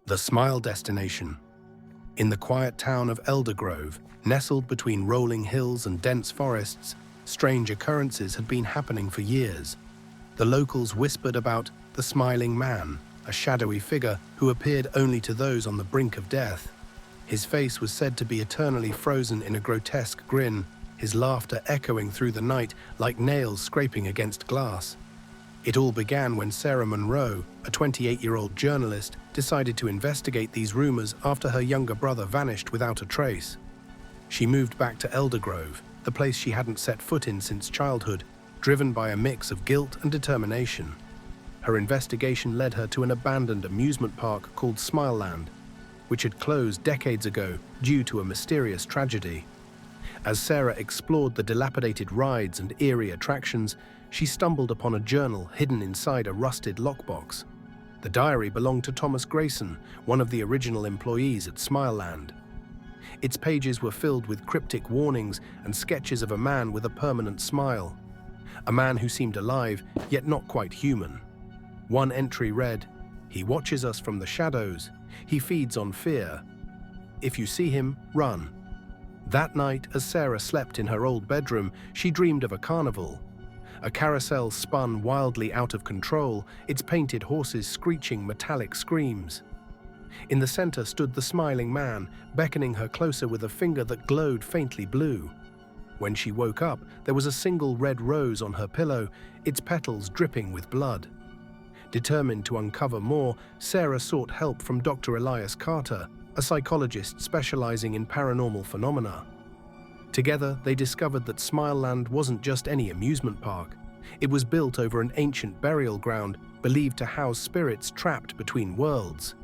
The Smile Destination. In the quiet town of Eldergrove, nestled between rolling hills and dense forests, strange occurrences had been happening for years. The locals whispered about the Smiling Man, a shadowy figure who appeared only to those on the brink of death. His face was said to be eternally frozen in a grotesque grin, his laughter echoing through the night like nails scraping against glass. It all began when Sarah Monroe, a 28-year-old journalist, decided to investigate these rumors after her younger brother vanished without a trace. She moved back to Eldergrove, the place she hadn't set foot in since childhood, driven by a mix of guilt and determination. Her investigation led her to an abandoned amusement park called Smileland, which had closed decades ago due to a mysterious tragedy. As Sarah explored the dilapidated rides and eerie attractions, she stumbled upon a journal hidden inside a rusted lockbox. The diary belonged to Thomas Grayson, one of the original employees at Smileland. Its pages were filled with cryptic warnings and sketches of a man with a permanent smile. A man who seemed alive, yet not quite human. One entry read, "He watches us from the shadows. He feeds on fear. If you see him, run." That night, as Sarah slept in her old bedroom, she dreamed of a carnival. A carousel spun wildly out of control, its painted horses screeching metallic screams. In the center stood the Smiling Man, beckoning her closer with a finger that glowed faintly blue. When she woke up, there was a single red rose on her pillow, its petals dripping with blood. Determined to uncover more, Sarah sought help from Dr. Elias Carter, a psychologist specializing in paranormal phenomena. Together, they discovered that Smileland wasn't just any amusement park. It was built over an ancient burial ground believed to house spirits trapped between worlds.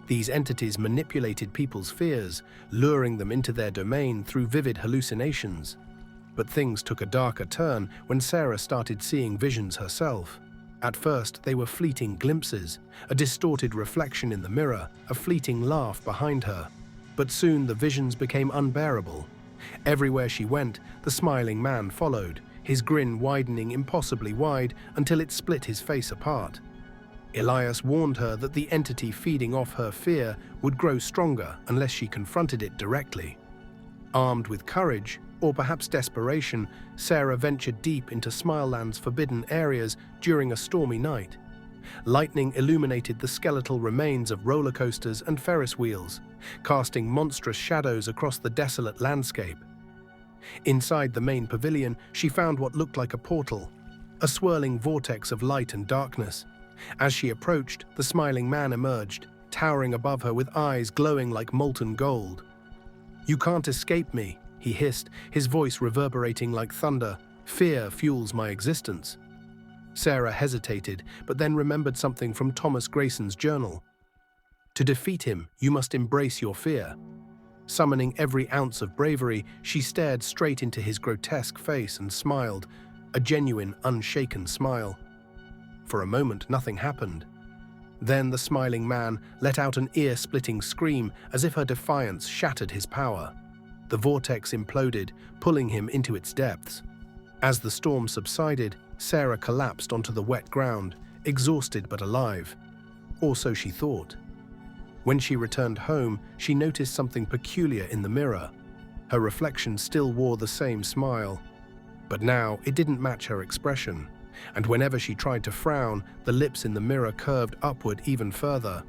These entities manipulated people's fears, luring them into their domain through vivid hallucinations. But things took a darker turn when Sarah started seeing visions herself. At first, they were fleeting glimpses, a distorted reflection in the mirror, a fleeting laugh behind her. But soon the visions became unbearable. Everywhere she went, the Smiling Man followed, his grin widening impossibly wide until it split his face apart. Elias warned her that the entity feeding off her fear would grow stronger unless she confronted it directly. Armed with courage, or perhaps desperation, Sarah ventured deep into Smileland's forbidden areas during a stormy night. Lightning illuminated the skeletal remains of roller coasters and Ferris wheels, casting monstrous shadows across the desolate landscape. Inside the main pavilion, she found what looked like a portal, a swirling vortex of light and darkness. As she approached, the Smiling Man emerged, towering above her with eyes glowing like molten gold. "You can't escape me," he hissed, his voice reverberating like thunder. "Fear fuels my existence." Sarah hesitated, but then remembered something from Thomas Grayson's journal. To defeat him, you must embrace your fear. Summoning every ounce of bravery, she stared straight into his grotesque face and smiled, a genuine, unshaken smile. For a moment, nothing happened. Then the Smiling Man let out an ear-splitting scream as if her defiance shattered his power. The vortex imploded, pulling him into its depths. As the storm subsided, Sarah collapsed onto the wet ground, exhausted but alive. Or so she thought. When she returned home, she noticed something peculiar in the mirror. Her reflection still wore the same smile. But now it didn't match her expression, and whenever she tried to frown, the lips in the mirror curved upward even further.